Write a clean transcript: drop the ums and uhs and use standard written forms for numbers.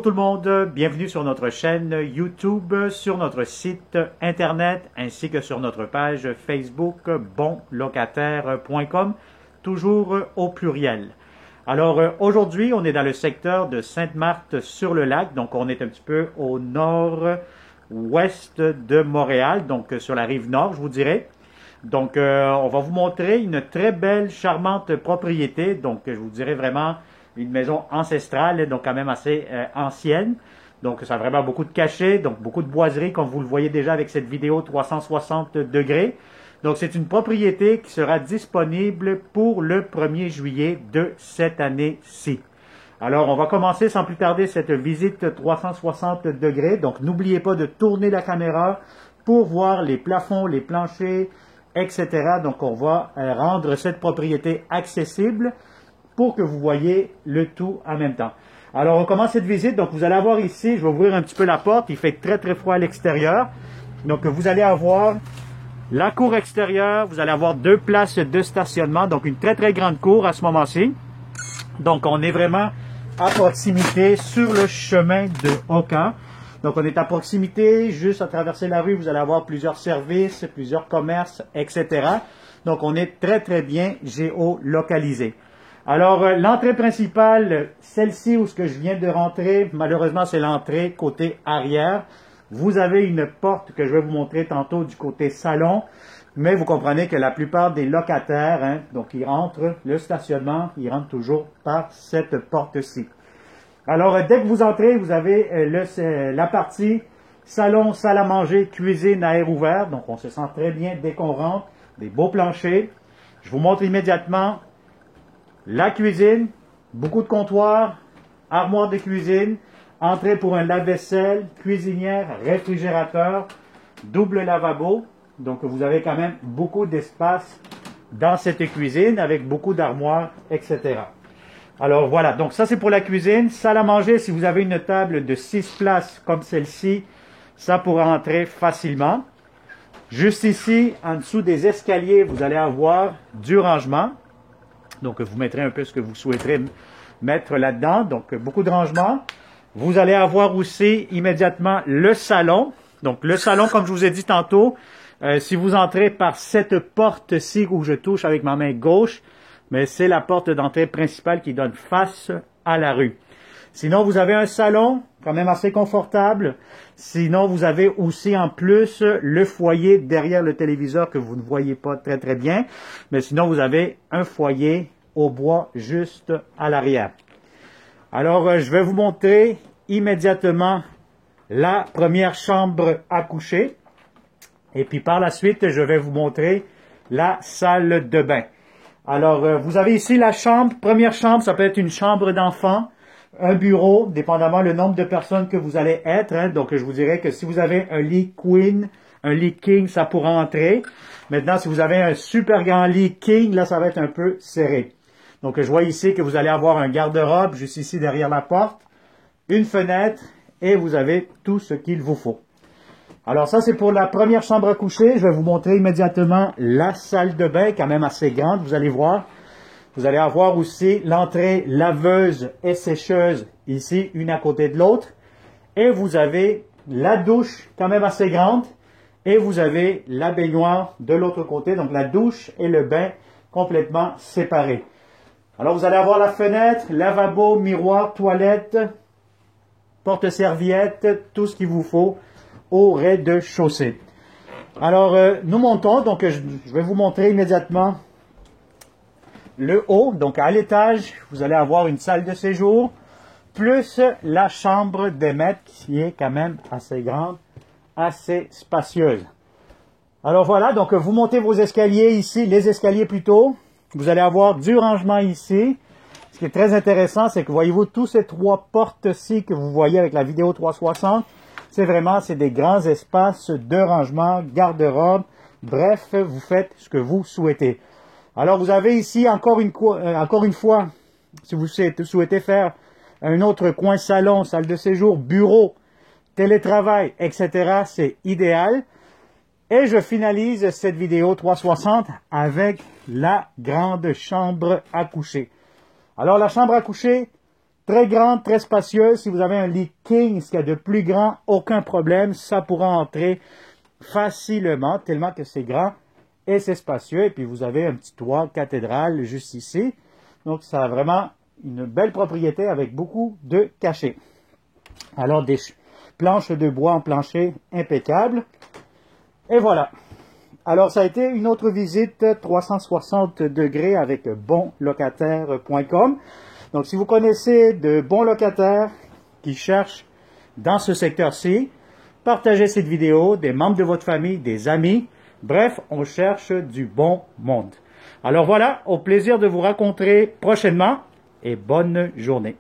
tout le monde, bienvenue sur notre chaîne YouTube, sur notre site internet ainsi que sur notre page Facebook bonlocataire.com, toujours au pluriel. Alors aujourd'hui, on est dans le secteur de Sainte-Marthe-sur-le-Lac, donc on est un petit peu au nord-ouest de Montréal, donc sur la rive nord, je vous dirais. Donc on va vous montrer une très belle, charmante propriété, donc je vous dirais vraiment une maison ancestrale, donc quand même assez ancienne. Donc ça a vraiment beaucoup de cachets, donc beaucoup de boiseries, comme vous le voyez déjà avec cette vidéo 360 degrés. Donc c'est une propriété qui sera disponible pour le 1er juillet de cette année-ci. Alors on va commencer sans plus tarder cette visite 360 degrés. Donc n'oubliez pas de tourner la caméra pour voir les plafonds, les planchers, etc. Donc on va rendre cette propriété accessible pour que vous voyez le tout en même temps. Alors, on commence cette visite. Donc, vous allez avoir ici, je vais ouvrir un petit peu la porte. Il fait très, très froid à l'extérieur. Donc, vous allez avoir la cour extérieure. Vous allez avoir 2 places de stationnement. Donc, une très, très grande cour à ce moment-ci. Donc, on est vraiment à proximité sur le chemin de Oka. Donc, on est à proximité. Juste à traverser la rue, vous allez avoir plusieurs services, plusieurs commerces, etc. Donc, on est très, très bien géolocalisé. Alors, l'entrée principale, celle-ci où ce que je viens de rentrer, malheureusement, c'est l'entrée côté arrière. Vous avez une porte que je vais vous montrer tantôt du côté salon, mais vous comprenez que la plupart des locataires, donc ils rentrent, le stationnement, ils rentrent toujours par cette porte-ci. Alors, dès que vous entrez, vous avez la partie salon, salle à manger, cuisine à air ouvert. Donc, on se sent très bien dès qu'on rentre, des beaux planchers. Je vous montre immédiatement la cuisine, beaucoup de comptoirs, armoire de cuisine, entrée pour un lave-vaisselle, cuisinière, réfrigérateur, double lavabo. Donc vous avez quand même beaucoup d'espace dans cette cuisine avec beaucoup d'armoires, etc. Alors voilà, donc ça c'est pour la cuisine. Salle à manger, si vous avez une table de 6 places comme celle-ci, ça pourra entrer facilement. Juste ici, en dessous des escaliers, vous allez avoir du rangement. Donc, vous mettrez un peu ce que vous souhaiterez mettre là-dedans. Donc, beaucoup de rangements. Vous allez avoir aussi immédiatement le salon. Donc, le salon, comme je vous ai dit tantôt, si vous entrez par cette porte-ci où je touche avec ma main gauche, mais c'est la porte d'entrée principale qui donne face à la rue. Sinon, vous avez un salon quand même assez confortable. Sinon, vous avez aussi en plus le foyer derrière le téléviseur que vous ne voyez pas très très bien. Mais sinon, vous avez un foyer au bois juste à l'arrière. Alors, je vais vous montrer immédiatement la première chambre à coucher. Et puis par la suite, je vais vous montrer la salle de bain. Alors, vous avez ici la chambre. Première chambre, ça peut être une chambre d'enfant. Un bureau, dépendamment le nombre de personnes que vous allez être. Donc, je vous dirais que si vous avez un lit queen, un lit king, ça pourra entrer. Maintenant, si vous avez un super grand lit king, là, ça va être un peu serré. Donc, je vois ici que vous allez avoir un garde-robe juste ici derrière la porte, une fenêtre et vous avez tout ce qu'il vous faut. Alors, ça, c'est pour la première chambre à coucher. Je vais vous montrer immédiatement la salle de bain, quand même assez grande, vous allez voir. Vous allez avoir aussi l'entrée laveuse et sécheuse ici, une à côté de l'autre. Et vous avez la douche quand même assez grande. Et vous avez la baignoire de l'autre côté. Donc la douche et le bain complètement séparés. Alors vous allez avoir la fenêtre, lavabo, miroir, toilette, porte-serviette, tout ce qu'il vous faut au rez-de-chaussée. Alors nous montons. Donc je vais vous montrer immédiatement le haut, donc à l'étage, vous allez avoir une salle de séjour, plus la chambre des maîtres qui est quand même assez grande, assez spacieuse. Alors voilà, donc vous montez vos escaliers ici, les escaliers plutôt. Vous allez avoir du rangement ici. Ce qui est très intéressant, c'est que voyez-vous, tous ces 3 portes-ci que vous voyez avec la vidéo 360, c'est des grands espaces de rangement, garde-robe. Bref, vous faites ce que vous souhaitez. Alors, vous avez ici, encore une fois, si vous souhaitez faire un autre coin salon, salle de séjour, bureau, télétravail, etc., c'est idéal. Et je finalise cette vidéo 360 avec la grande chambre à coucher. Alors, la chambre à coucher, Très grande, très spacieuse. Si vous avez un lit king, ce qu'il y a de plus grand, aucun problème. Ça pourra entrer facilement, tellement que c'est grand et c'est spacieux. Et puis vous avez un petit toit cathédrale juste ici. Donc ça a vraiment une belle propriété avec beaucoup de cachets. Alors des planches de bois en plancher impeccable. Et voilà. Alors ça a été une autre visite 360 degrés avec bonlocataire.com. Donc si vous connaissez de bons locataires qui cherchent dans ce secteur-ci, partagez cette vidéo, des membres de votre famille, des amis. Bref, on cherche du bon monde. Alors voilà, au plaisir de vous rencontrer prochainement et bonne journée.